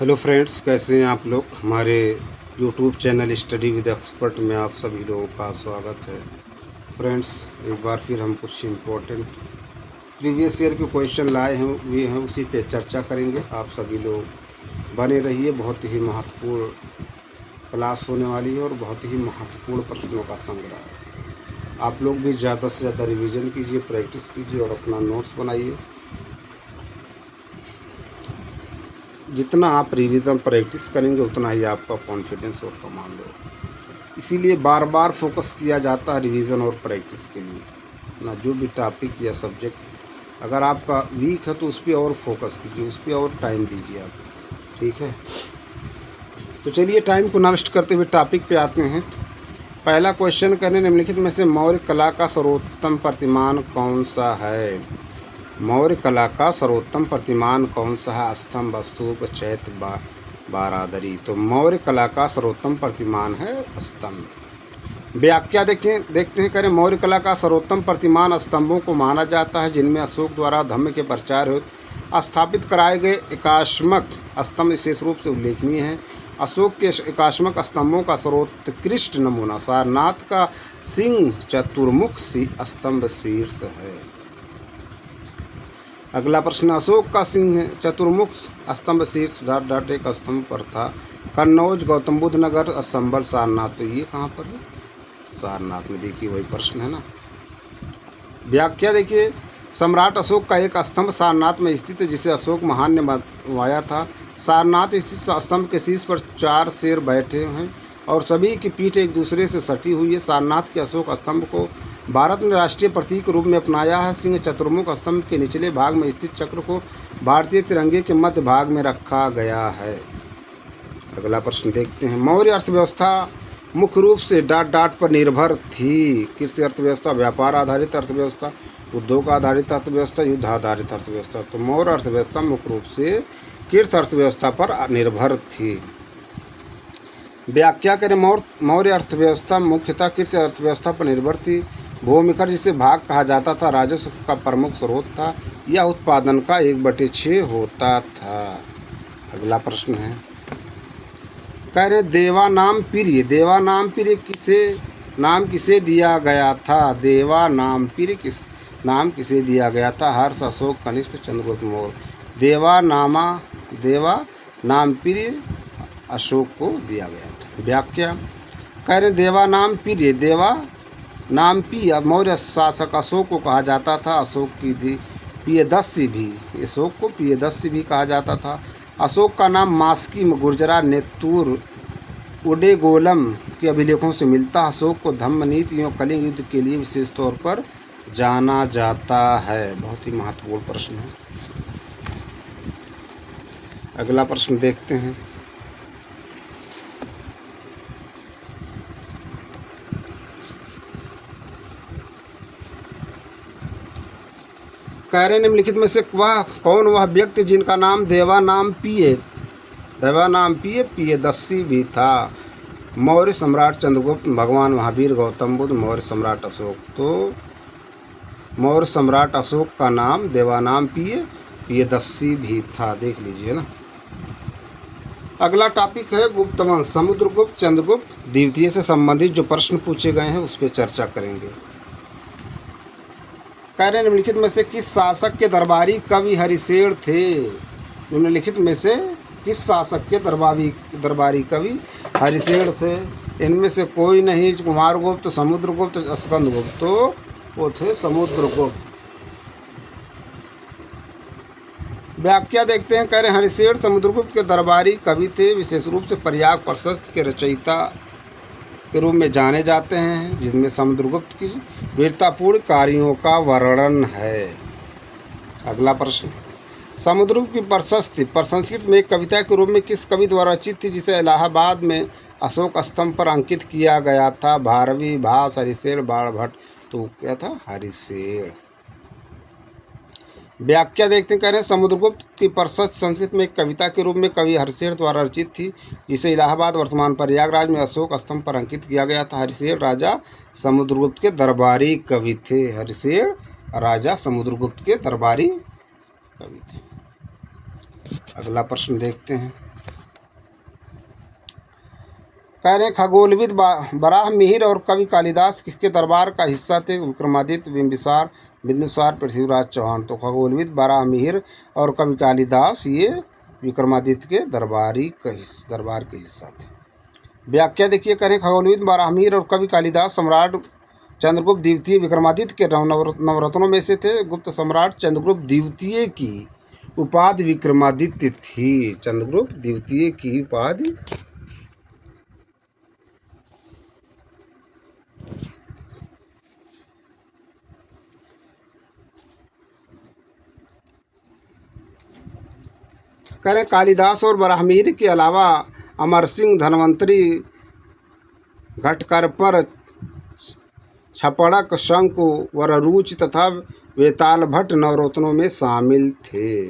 Hello friends, कैसे हैं आप लोग। हमारे YouTube channel study with expert में आप सभी लोगों का स्वागत है। फ्रेंड्स, एक बार फिर हम कुछ इम्पोर्टेंट प्रीवियस ईयर के क्वेश्चन लाए हैं उसी पे चर्चा करेंगे। आप सभी लोग बने रहिए, बहुत ही महत्वपूर्ण क्लास होने वाली है और बहुत ही महत्वपूर्ण प्रश्नों का संग्रह है। आप लोग भी ज़्यादा से ज़्यादा रिविज़न कीजिए, प्रैक्टिस कीजिए और अपना नोट्स बनाइए। जितना आप रिवीजन प्रैक्टिस करेंगे उतना ही आपका कॉन्फिडेंस और कमांड होगा। इसीलिए बार बार फोकस किया जाता है रिवीजन और प्रैक्टिस के लिए ना। जो भी टॉपिक या सब्जेक्ट अगर आपका वीक है तो उस पर और फोकस कीजिए, उस पर और टाइम दीजिए आप, ठीक है। तो चलिए टाइम को नष्ट करते हुए टॉपिक पे आते हैं। पहला क्वेश्चन करने निम्नलिखित में से मौर्य कला का सर्वोत्तम प्रतिमान कौन सा है। मौर्य कला का सर्वोत्तम प्रतिमान कौन सा है। स्तंभ, स्तूप, चैत्य, बारादरी। तो मौर्य कला का सर्वोत्तम प्रतिमान है स्तंभ। व्याख्या देखते हैं करें। मौर्य कला का सर्वोत्तम प्रतिमान स्तंभों को माना जाता है जिनमें अशोक द्वारा धम्म के प्रचार हेतु स्थापित कराए गए एकाश्मक स्तंभ विशेष रूप से उल्लेखनीय है। अशोक के एकाश्मक स्तंभों का सर्वोत्कृष्ट नमूना सारनाथ का सिंह चतुर्मुख स्तंभ शीर्ष है। अगला प्रश्न, अशोक का सिंह चतुर्मुख स्तंभ शीर्ष एक स्तंभ पर था। कन्नौज, गौतम बुद्ध नगर, संबल, सारनाथ। तो ये कहाँ पर है? सारनाथ में। देखिए वही प्रश्न है ना। व्याख्या देखिए, सम्राट अशोक का एक स्तंभ सारनाथ में स्थित है जिसे अशोक महान ने बनवाया था। सारनाथ स्थित स्तंभ के शीर्ष पर 4 शेर बैठे हैं और सभी की पीठ एक दूसरे से सटी हुई है। सारनाथ के अशोक स्तंभ को भारत ने राष्ट्रीय प्रतीक के रूप में अपनाया है। सिंह चतुर्मुख स्तंभ के निचले भाग में स्थित चक्र को भारतीय तिरंगे के मध्य भाग में रखा गया है। अगला प्रश्न देखते हैं। मौर्य अर्थव्यवस्था मुख्य रूप से पर निर्भर थी। कृषि अर्थव्यवस्था, व्यापार आधारित अर्थव्यवस्था, उद्योग आधारित अर्थव्यवस्था, युद्ध आधारित अर्थव्यवस्था। तो मौर्य अर्थव्यवस्था मुख्य रूप से कृषि अर्थव्यवस्था पर निर्भर थी। व्याख्या करें। मौर्य अर्थव्यवस्था मुख्यतः कृषि अर्थव्यवस्था पर निर्भर थी। भूमिकर, जिसे भाग कहा जाता था, राजस्व का प्रमुख स्रोत था। यह उत्पादन का 1/6 होता था। अगला प्रश्न है, कह रहे देवानाम प्रिय। देवानाम प्रिय किसे दिया गया था। देवानाम प्रिय नाम किसे दिया गया था। हर्ष, अशोक, कनिष्क, चंद्रगुप्त मौर्य। देवानाम प्रिय अशोक को दिया गया था। व्याख्या कह रहे देवानाम प्रिय मौर्य शासक अशोक को कहा जाता था। अशोक की प्रियदर्शी भी कहा जाता था। अशोक का नाम मास्की, गुर्जरा, नेत्तूर, उडेगोलम के अभिलेखों से मिलता है। अशोक को धम्म नीति एवं कलिंग युद्ध के लिए विशेष तौर पर जाना जाता है। बहुत ही महत्वपूर्ण प्रश्न है। अगला प्रश्न देखते हैं। कह रहे निम्नलिखित में से वह व्यक्ति जिनका नाम देवानाम प्रियदर्शी भी था। मौर्य सम्राट चंद्रगुप्त, भगवान महावीर, गौतम बुद्ध, मौर्य सम्राट अशोक। तो मौर्य सम्राट अशोक का नाम देवानाम प्रियदर्शी भी था। देख लीजिए ना। अगला टॉपिक है गुप्त वंश। समुद्रगुप्त, चंद्रगुप्त द्वितीय से संबंधित जो प्रश्न पूछे गए हैं उस पर चर्चा करेंगे। कह रहे निम्नलिखित में से किस शासक के दरबारी कवि हरिशेर थे। निम्नलिखित में से किस शासक के दरबारी कवि हरिशेर थे। इनमें से कोई नहीं। कुमारगुप्त, समुद्रगुप्त, स्कंदगुप्त। तो वो थे समुद्रगुप्त। व्याख्या देखते हैं। कह रहे हरिशेर समुद्रगुप्त के दरबारी कवि थे। विशेष रूप से प्रयाग प्रशस्त के रचयिता के रूप में जाने जाते हैं, जिनमें समुद्रगुप्त की वीरतापूर्ण कार्यों का वर्णन है। अगला प्रश्न, समुद्रगुप्त की प्रशस्ति में एक कविता के रूप में किस कवि द्वारा रचित थी जिसे इलाहाबाद में अशोक स्तंभ पर अंकित किया गया था। भारवी, भास, हरिशेर, बाणभट्ट। तो क्या था? हरिशेर। व्याख्या देखते हैं। कह रहे हैं समुद्रगुप्त की प्रशस्ति संस्कृत में एक कविता के रूप में कवि हरिशेर द्वारा रचित थी जिसे इलाहाबाद वर्तमान प्रयागराज में अशोक स्तंभ पर अंकित किया गया था। हरिशेर राजा समुद्रगुप्त के दरबारी कवि थे। हरिशेर राजा समुद्रगुप्त के दरबारी कवि थे। अगला प्रश्न देखते हैं। कह रहे हैं खगोलविद बराह मिहिर और कवि कालिदास किसके दरबार का हिस्सा थे? विक्रमादित्य, बिंबिसार, बिंदुसार, पृथ्वीराज चौहान। तो खगोलविद बराह मिहिर और कवि कालिदास ये विक्रमादित्य के दरबार के हिस्सा थे। व्याख्या देखिए, करें खगोलविद बराह मिहिर और कवि कालिदास सम्राट चंद्रगुप्त द्वितीय विक्रमादित्य के नवरत्नों में से थे। गुप्त सम्राट चंद्रगुप्त द्वितीय की उपाधि विक्रमादित्य थी। चंद्रगुप्त द्वितीय की उपाधि करें कालिदास और बराहमीर के अलावा अमर सिंह, धनवंतरी, घटकर पर, छपड़क, शंकु, वररुचि तथा वेताल भट्ट नवरत्नों में शामिल थे।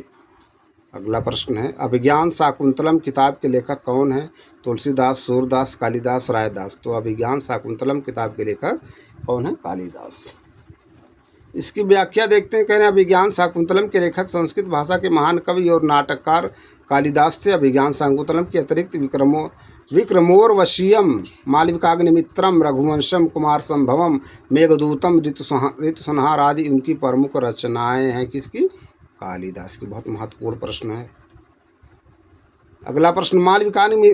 अगला प्रश्न है, अभिज्ञान शाकुंतलम किताब के लेखक कौन है? तुलसीदास, सूरदास, कालिदास, रायदास। तो अभिज्ञान शाकुंतलम किताब के लेखक कौन है? कालिदास। इसकी व्याख्या देखते हैं। कह रहे हैं अभिज्ञान शाकुंतलम के लेखक संस्कृत भाषा के महान कवि और नाटककार कालिदास थे। अभिज्ञान शाकुंतलम के अतिरिक्त विक्रमोर्वशीयम, मालविकाग्निमित्रम, रघुवंशम, कुमार संभवम, मेघदूतम, ऋतुसंहार आदि उनकी प्रमुख रचनाएं हैं। किसकी? कालिदास की। बहुत महत्वपूर्ण प्रश्न है। अगला प्रश्न,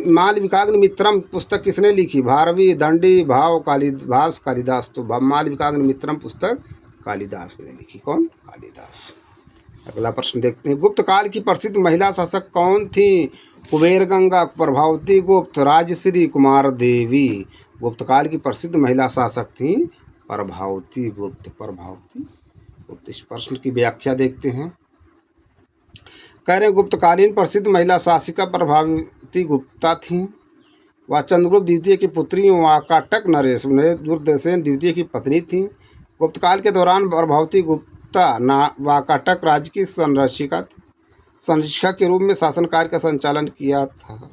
मालविकाग्निमित्रम पुस्तक किसने लिखी? भारवी, दंडी, भाव, कालिदास, कालिदास। तो मालविकाग्निमित्रम पुस्तक कालिदास ने लिखी। कौन? कालिदास। अगला प्रश्न देखते हैं, गुप्त काल की प्रसिद्ध महिला शासक कौन थी? कुबेर गंगा, प्रभावती गुप्त, राजश्री, कुमार देवी। गुप्त काल की प्रसिद्ध महिला शासक थी प्रभावती गुप्त। प्रभावती गुप्त। इस प्रश्न की व्याख्या देखते हैं। कह रहे हैं गुप्तकालीन प्रसिद्ध महिला शासिका प्रभावती गुप्ता थी। वह चंद्रगुप्त द्वितीय की पुत्री वाकाटक नरेश दुर्दर्शन द्वितीय की पत्नी थी। गुप्तकाल के दौरान प्रभावती गुप्ता वाकाटक राज्य की संरक्षिका के रूप में शासन कार्य का संचालन किया था।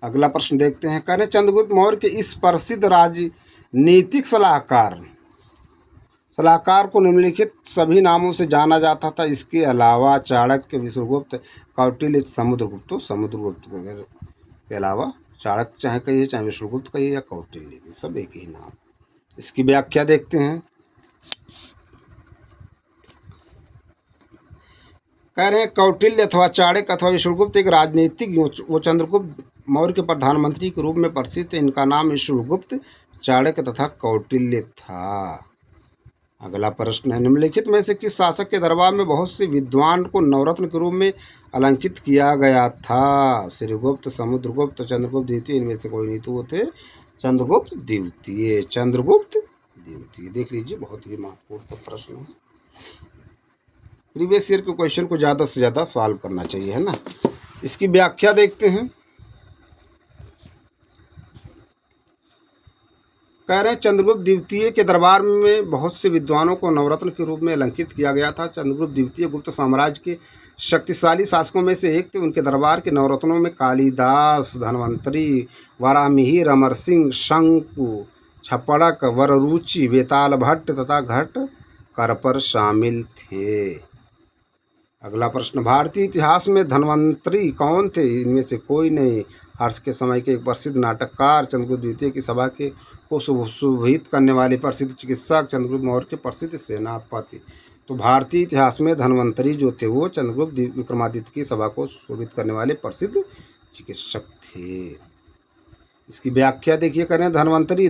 अगला प्रश्न देखते हैं। कह रहे चंद्रगुप्त मौर्य के इस प्रसिद्ध राजनीतिक सलाहकार को निम्नलिखित सभी नामों से जाना जाता था। इसके अलावा चाणक्य, विष्णुगुप्त, कौटिल्य, समुद्रगुप्त। तो समुद्रगुप्त के अलावा चाणक्य चाहे कहिए, चाहे विष्णुगुप्त कहिए या कौटिल्य, सब एक ही नाम। इसकी व्याख्या देखते हैं। कह रहे हैं कौटिल्य अथवा चाणक्य अथवा विष्णुगुप्त एक राजनीतिक वो चंद्रगुप्त मौर्य के प्रधानमंत्री के रूप में प्रसिद्ध थे। इनका नाम विष्णुगुप्त, चाणक्य तथा कौटिल्य था। अगला प्रश्न है, निम्नलिखित में से किस शासक के दरबार में बहुत से विद्वान को नवरत्न के रूप में अलंकृत किया गया था? श्रीगुप्त, समुद्रगुप्त, चंद्रगुप्त द्वितीय। इनमें से कोई नहीं तो वो थे चंद्रगुप्त द्वितीय। चंद्रगुप्त द्वितीय। देख लीजिए, बहुत ही महत्वपूर्ण प्रश्न है। प्रीवियस ईयर के क्वेश्चन को ज़्यादा से ज़्यादा सॉल्व करना चाहिए, है ना। इसकी व्याख्या देखते हैं। कह रहे हैं चंद्रगुप्त द्वितीय के दरबार में बहुत से विद्वानों को नवरत्न के रूप में अलंकृत किया गया था। चंद्रगुप्त द्वितीय गुप्त साम्राज्य के शक्तिशाली शासकों में से एक थे। उनके दरबार के नवरत्नों में कालिदास, धनवंतरी, वराहमिहिर, अमर सिंह, शंकु, छपड़क, वररुचि, वेताल भट्ट तथा घटकर शामिल थे। अगला प्रश्न, भारतीय इतिहास में धनवंतरी कौन थे? इनमें से कोई नहीं। हर्ष के समय के एक प्रसिद्ध नाटककार, चंद्रगुप्त द्वितीय की सभा को सुशोभित करने वाले प्रसिद्ध चिकित्सक, चंद्रगुप्त मौर्य के प्रसिद्ध सेनापति। तो भारतीय इतिहास में धनवंतरी जो थे वो चंद्रगुप्त विक्रमादित्य की सभा को सुशोभित करने वाले प्रसिद्ध चिकित्सक थे। इसकी व्याख्या देखिए, करें धनवंतरी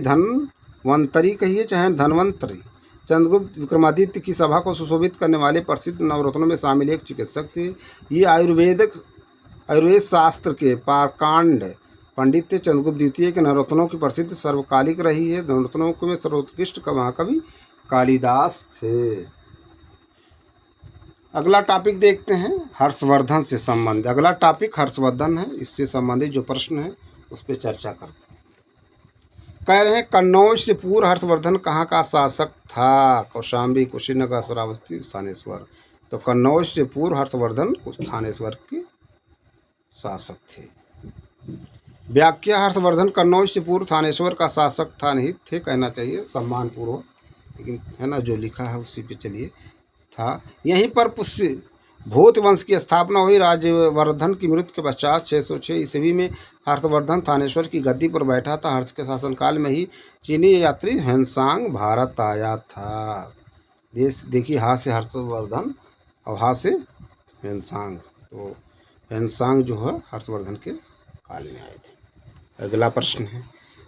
कहिए चाहे धनवंतरी, चंद्रगुप्त विक्रमादित्य की सभा को सुशोभित करने वाले प्रसिद्ध नवरत्नों में शामिल एक चिकित्सक थे। ये आयुर्वेद शास्त्र के पारकांड पंडित थे। चंद्रगुप्त द्वितीय के नवरत्नों की प्रसिद्ध सर्वकालिक रही है। नवरत्नों में सर्वोत्कृष्ट महाकवि कालिदास थे। अगला टॉपिक देखते हैं, हर्षवर्धन से संबंधित। अगला टॉपिक हर्षवर्धन है। इससे संबंधित जो प्रश्न है उस पर चर्चा करते हैं। कह रहे हैं कन्नौज से पूर्व हर्षवर्धन कहाँ का शासक था? कौशाम्बी, कुशीनगर, श्रावस्ती, थानेश्वर। तो कन्नौज से पूर्व हर्षवर्धन थानेश्वर के शासक थे। व्याख्या, हर्षवर्धन कन्नौज से पूर्व थानेश्वर का शासक था नहीं थे कहना चाहिए सम्मानपूर्वक, लेकिन है ना जो लिखा है उसी पे चलिए। था। यहीं पर भोत वंश की स्थापना हुई। राज्यवर्धन की मृत्यु के पश्चात 606 ईस्वी में हर्षवर्धन थानेश्वर की गद्दी पर बैठा था। हर्ष के शासनकाल में ही चीनी यात्री ह्वेनसांग भारत आया था। देश देखिए, हा से हर्षवर्धन और हा से ह्वेनसांग, तो ह्वेनसांग जो है हर्षवर्धन के काल में आए थे। अगला प्रश्न है,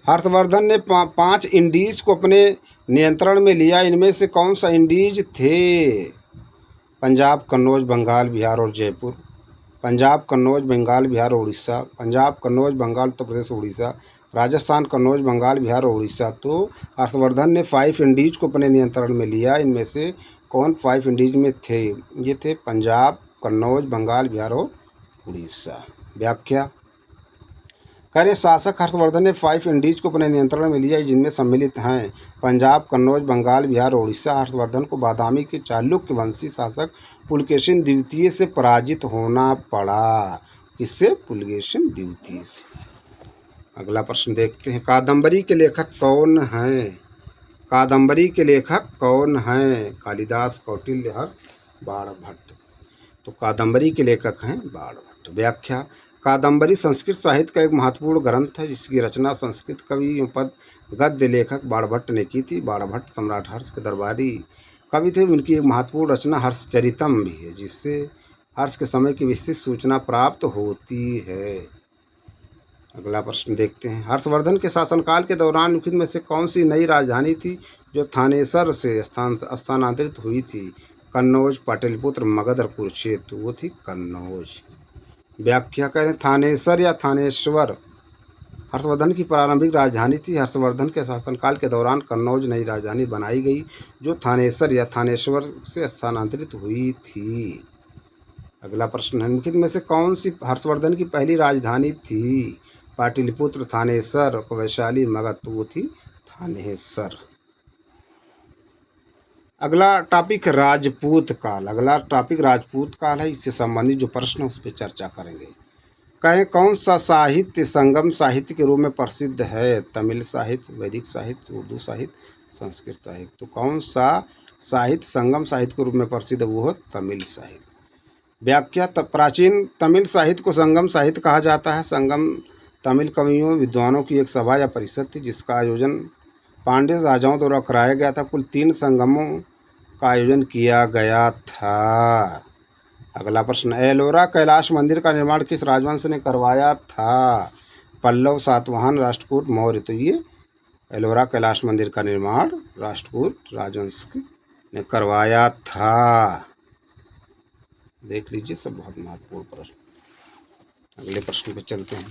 हर्षवर्धन ने 5 इंडीज को अपने नियंत्रण में लिया, इनमें से कौन सा इंडीज थे? पंजाब, कन्नौज, बंगाल, बिहार और जयपुर। पंजाब, कन्नौज, बंगाल, बिहार और उड़ीसा। पंजाब, कन्नौज, बंगाल, उत्तर प्रदेश, उड़ीसा। राजस्थान, कन्नौज, बंगाल, बिहार और उड़ीसा। तो हर्षवर्धन ने 5 इंडीज को अपने नियंत्रण में लिया, इनमें से कौन 5 इंडीज में थे? ये थे पंजाब, कन्नौज, बंगाल, बिहार और उड़ीसा। व्याख्या करें, शासक हर्षवर्धन ने 5 इंडीज को अपने नियंत्रण में लिया, जिनमें सम्मिलित हैं पंजाब, कन्नौज, बंगाल, बिहार और उड़ीसा। हर्षवर्धन को बादामी के चालुक्य वंशी शासक पुलकेशिन द्वितीय से पराजित होना पड़ा। किससे? पुलकेशिन द्वितीय से। अगला प्रश्न देखते हैं, कादम्बरी के लेखक कौन हैं? कादम्बरी के लेखक कौन हैं? कालिदास, कौटिल्य, हर्ष, बाणभट्ट। तो कादम्बरी के लेखक हैं बाणभट्ट। व्याख्या कादम्बरी संस्कृत साहित्य का एक महत्वपूर्ण ग्रंथ है, जिसकी रचना संस्कृत कवि पद गद्य लेखक बाणभट्ट ने की थी। बाणभट्ट सम्राट हर्ष के दरबारी कवि थे। उनकी एक महत्वपूर्ण रचना हर्षचरितम भी है, जिससे हर्ष के समय की विस्तृत सूचना प्राप्त होती है। अगला प्रश्न देखते हैं, हर्षवर्धन के शासनकाल के दौरान निम्नलिखित में से कौन सी नई राजधानी थी जो थानेसर से स्थानांतरित हुई थी? कन्नौज, पाटलिपुत्र, मगध और कुरुक्षेत्र। वो थी कन्नौज। व्याख्या करें, थानेसर या थानेश्वर हर्षवर्धन की प्रारंभिक राजधानी थी। हर्षवर्धन के शासनकाल के दौरान कन्नौज नई राजधानी बनाई गई, जो थानेसर या थानेश्वर से स्थानांतरित हुई थी। अगला प्रश्न है, निम्नलिखित में से कौन सी हर्षवर्धन की पहली राजधानी थी? पाटलिपुत्र, थानेसर, वैशाली, मगध। तो वो थी थानेसर। अगला टॉपिक राजपूत काल। अगला टॉपिक राजपूत काल है। इससे संबंधित जो प्रश्न है उस पर चर्चा करेंगे। कहें, कौन सा साहित्य संगम साहित्य के रूप में प्रसिद्ध है? तमिल साहित्य, वैदिक साहित्य, उर्दू साहित्य, संस्कृत साहित्य। तो कौन सा साहित्य संगम साहित्य के रूप में प्रसिद्ध है? वो है तमिल साहित्य। व्याख्या प्राचीन तमिल साहित्य को संगम साहित्य कहा जाता है। संगम तमिल कवियों विद्वानों की एक सभा या परिषद थी, जिसका आयोजन पांड्य राजाओं द्वारा कराया गया था। कुल 3 संगमों का आयोजन किया गया था। अगला प्रश्न, एलोरा कैलाश मंदिर का निर्माण किस राजवंश ने करवाया था? पल्लव, सातवाहन, राष्ट्रकूट, मौर्य। तो ये एलोरा कैलाश मंदिर का निर्माण राष्ट्रकूट राजवंश ने करवाया था। देख लीजिए, सब बहुत महत्वपूर्ण प्रश्न। अगले प्रश्न पे चलते हैं।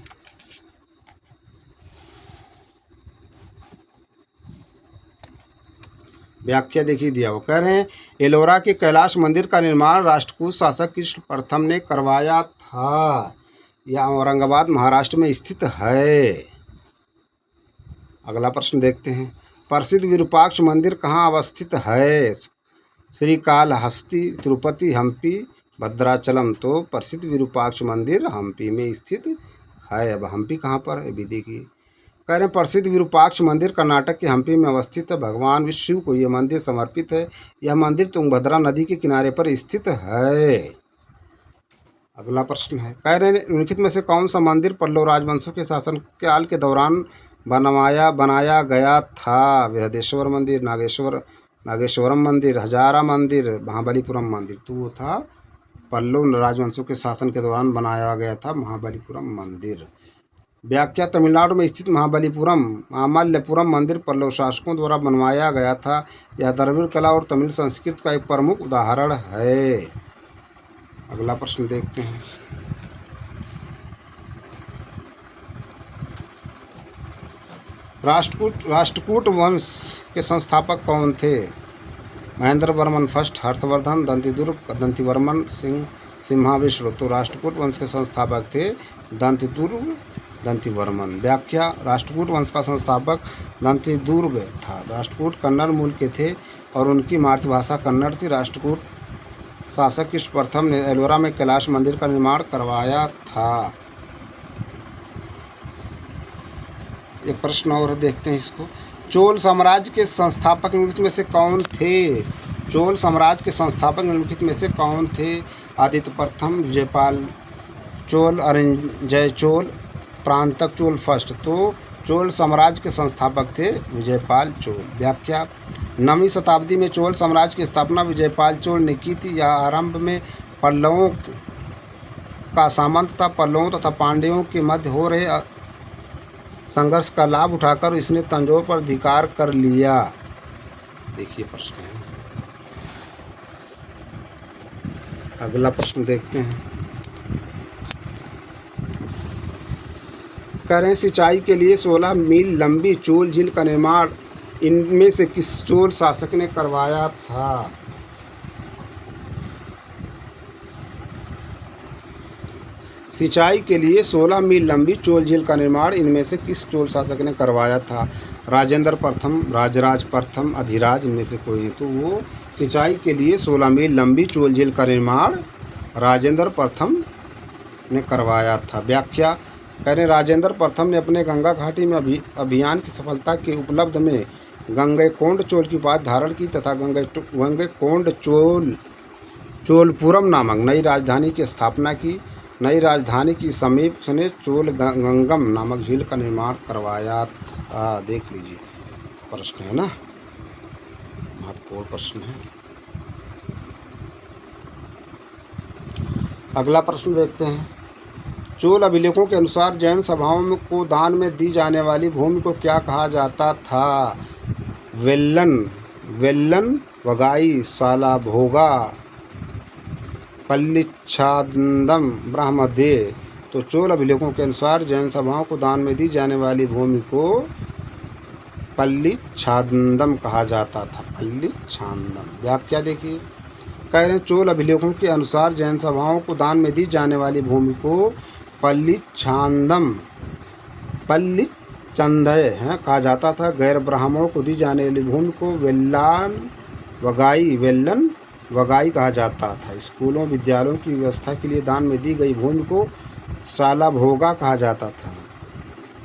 व्याख्या देखिए दिया वो कह रहे हैं, एलोरा के कैलाश मंदिर का निर्माण राष्ट्रकूट शासक कृष्ण प्रथम ने करवाया था। यह औरंगाबाद महाराष्ट्र में स्थित है। अगला प्रश्न देखते हैं, प्रसिद्ध विरूपाक्ष मंदिर कहाँ अवस्थित है? श्रीकालहस्ती, तिरुपति, हम्पी, भद्राचलम। तो प्रसिद्ध विरूपाक्ष मंदिर हम्पी में स्थित है। अब हम्पी कहाँ पर है भी देखिए। कह रहे हैं, प्रसिद्ध विरूपाक्ष मंदिर कर्नाटक के हम्पी में अवस्थित है। भगवान विष्णु को यह मंदिर समर्पित है। यह मंदिर तुंगभद्रा नदी के किनारे पर स्थित है। अगला प्रश्न है, कह रहे हैं, निम्नलिखित में से कौन सा मंदिर पल्लव राजवंशों के शासनकाल के दौरान बनाया गया था? बृहदेश्वर मंदिर, नागेश्वरम मंदिर, हजारा मंदिर, महाबलीपुरम मंदिर। तो वो था पल्लव राजवंशों के शासन के दौरान बनाया गया था महाबलीपुरम मंदिर। व्याख्या तमिलनाडु में स्थित मामल्लपुरम मंदिर पल्लव शासकों द्वारा बनवाया गया था। यह द्रविड़ कला और तमिल संस्कृति का एक प्रमुख उदाहरण है। अगला प्रश्न देखते हैं, राष्ट्रकूट वंश के संस्थापक कौन थे? महेंद्र वर्मन फर्स्ट, हर्षवर्धन, दंतिवर्मन, सिम्हाविष्णु। तो राष्ट्रकूट वंश के संस्थापक थे दंतिवर्मन। व्याख्या राष्ट्रकूट वंश का संस्थापक दंतिदुर्ग था। राष्ट्रकूट कन्नड़ मूल के थे और उनकी मातृभाषा कन्नड़ थी। राष्ट्रकूट शासक कृष्ण प्रथम ने एलोरा में कैलाश मंदिर का निर्माण करवाया था। एक प्रश्न और देखते हैं इसको, चोल साम्राज्य के संस्थापक निम्नलिखित में से कौन थे? चोल साम्राज्य के संस्थापक निम्नलिखित में से कौन थे? आदित्य प्रथम, विजयपाल चोल, अरिंजय चोल, प्रांतक चोल फर्स्ट। तो चोल साम्राज्य के संस्थापक थे विजयपाल चोल। व्याख्या: 9वीं शताब्दी में चोल साम्राज्य की स्थापना विजयपाल चोल ने की थी। यह आरंभ में पल्लवों का सामंत था। पल्लवों तथा पांड्यों के मध्य हो रहे संघर्ष का लाभ उठाकर इसने तंजौर पर अधिकार कर लिया। देखिए प्रश्न है। अगला प्रश्न देखते हैं। कह रहे हैं सिंचाई के लिए 16 मील लंबी चोल झील का निर्माण इनमें से किस चोल शासक ने करवाया था? सिंचाई के लिए 16 मील लंबी चोल झील का निर्माण इनमें से किस चोल शासक ने करवाया था? राजेंद्र प्रथम, राजराज प्रथम, अधिराज, इनमें से कोई है। तो वो सिंचाई के लिए 16 मील लंबी चोल झील का निर्माण राजेंद्र प्रथम ने करवाया था। व्याख्या: कह रहे राजेंद्र प्रथम ने अपने गंगा घाटी में अभियान की सफलता के उपलब्ध में गंगैकोंड चोल की उपाधि धारण की तथा गंगैकोंड चोलपुरम नामक नई राजधानी की स्थापना की। नई राजधानी की समीप उसने चोल गंगम नामक झील का निर्माण करवाया था। देख लीजिए प्रश्न है ना, महत्वपूर्ण प्रश्न है। अगला प्रश्न देखते हैं। चोल अभिलेखों के अनुसार जैन सभाओं को दान में दी जाने वाली भूमि को क्या कहा जाता था? वेल्लन, वगाई, सालाभोगा, पल्लिच्छादम, ब्रह्मदेव। तो चोल अभिलेखों के अनुसार जैन सभाओं को दान में दी जाने वाली भूमि को पल्लिच्छादम कहा जाता था। पल्लिच्छादम। व्याख्या देखिए, कह रहे हैं चोल अभिलेखों के अनुसार जैन सभाओं को दान में दी जाने वाली भूमि को पल्लिचंदय कहा जाता था। गैर ब्राह्मणों को दी जाने वाली भूमि को वेल्लन वगाई कहा जाता था। स्कूलों विद्यालयों की व्यवस्था के लिए दान में दी गई भूमि को सालाभोगा कहा जाता था।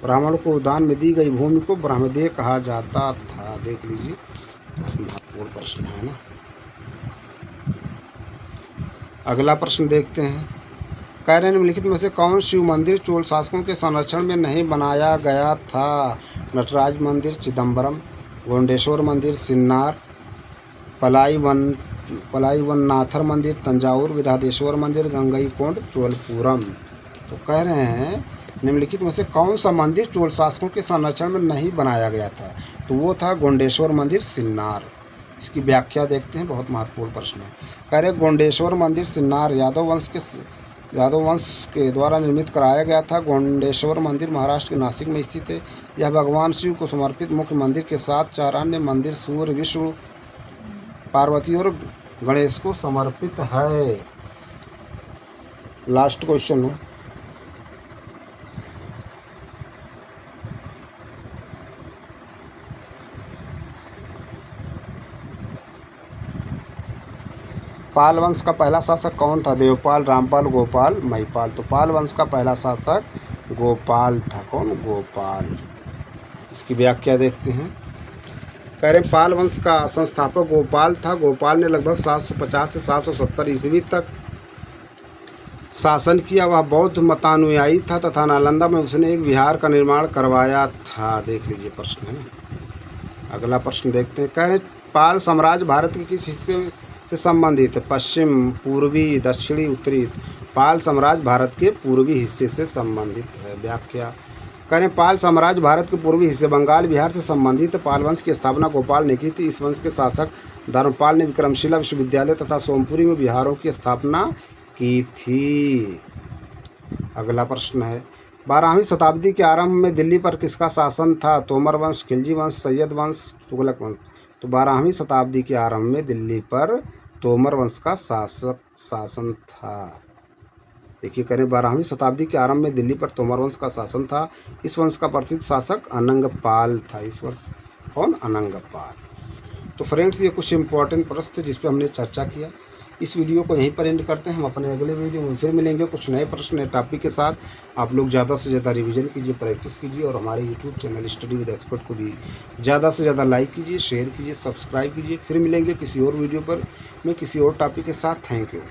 ब्राह्मणों को दान में दी गई भूमि को ब्रह्मदेव कहा जाता था। देख लीजिए, महत्वपूर्ण प्रश्न है ना। अगला प्रश्न देखते हैं। कह रहे हैं निम्नलिखित में से कौन शिव मंदिर चोल शासकों के संरक्षण में नहीं बनाया गया था? नटराज मंदिर चिदम्बरम, गोंडेश्वर मंदिर सिन्नार, पलाईवननाथर मंदिर तंजावुर, विराधेश्वर मंदिर गंगईकोंड चोलपुरम। तो कह रहे हैं निम्नलिखित में से कौन सा मंदिर चोल शासकों के संरक्षण में नहीं बनाया गया था? तो वो था गोंडेश्वर मंदिर सिन्नार। इसकी व्याख्या देखते हैं, बहुत महत्वपूर्ण प्रश्न है। कह रहे गोंडेश्वर मंदिर सिन्नार यादव वंश के द्वारा निर्मित कराया गया था। गोंडेश्वर मंदिर महाराष्ट्र के नासिक में स्थित है। यह भगवान शिव को समर्पित मुख्य मंदिर के साथ 4 अन्य मंदिर सूर्य, विष्णु, पार्वती और गणेश को समर्पित है। लास्ट क्वेश्चन है। पाल वंश का पहला शासक कौन था? देवपाल, रामपाल, गोपाल, महिपाल। तो पाल वंश का पहला शासक गोपाल था। कौन? गोपाल। इसकी व्याख्या देखते हैं। कह रहे पाल वंश का संस्थापक गोपाल था। गोपाल ने लगभग 750 से 770 ईस्वी तक शासन किया। वह बौद्ध मतानुयायी था तथा नालंदा में उसने एक विहार का निर्माण करवाया था। देख लीजिए प्रश्न है। अगला प्रश्न देखते हैं। कह रहे पाल साम्राज्य भारत के किस हिस्से से संबंधित है? पश्चिम, पूर्वी, दक्षिणी, उत्तरी। पाल साम्राज्य भारत के पूर्वी हिस्से से संबंधित है। व्याख्या करें। पाल साम्राज्य भारत के पूर्वी हिस्से बंगाल बिहार से संबंधित। पाल वंश की स्थापना गोपाल ने की थी। इस वंश के शासक धर्मपाल ने विक्रमशिला विश्वविद्यालय तथा सोमपुरी में विहारों की स्थापना की थी। अगला प्रश्न है। 12वीं शताब्दी के आरंभ में दिल्ली पर किसका शासन था? तोमर वंश, खिलजी वंश, सैयद वंश, तुगलक वंश। तो 12वीं शताब्दी के आरंभ में दिल्ली पर तोमर वंश का शासन था। देखिए करें 12वीं शताब्दी के आरंभ में दिल्ली पर तोमर वंश का शासन था। इस वंश का प्रसिद्ध शासक अनंगपाल था। इस वंश कौन? अनंगपाल। तो फ्रेंड्स ये कुछ इम्पोर्टेंट प्रश्न थे जिस पर हमने चर्चा किया। इस वीडियो को यहीं पर एंड करते हैं। हम अपने अगले वीडियो में फिर मिलेंगे कुछ नए प्रश्न नए टॉपिक के साथ। आप लोग ज़्यादा से ज़्यादा रिवीजन कीजिए, प्रैक्टिस कीजिए और हमारे YouTube channel study with expert को भी ज़्यादा से ज़्यादा लाइक कीजिए, शेयर कीजिए, सब्सक्राइब कीजिए। फिर मिलेंगे किसी और वीडियो पर मैं किसी और टॉपिक के साथ। Thank you.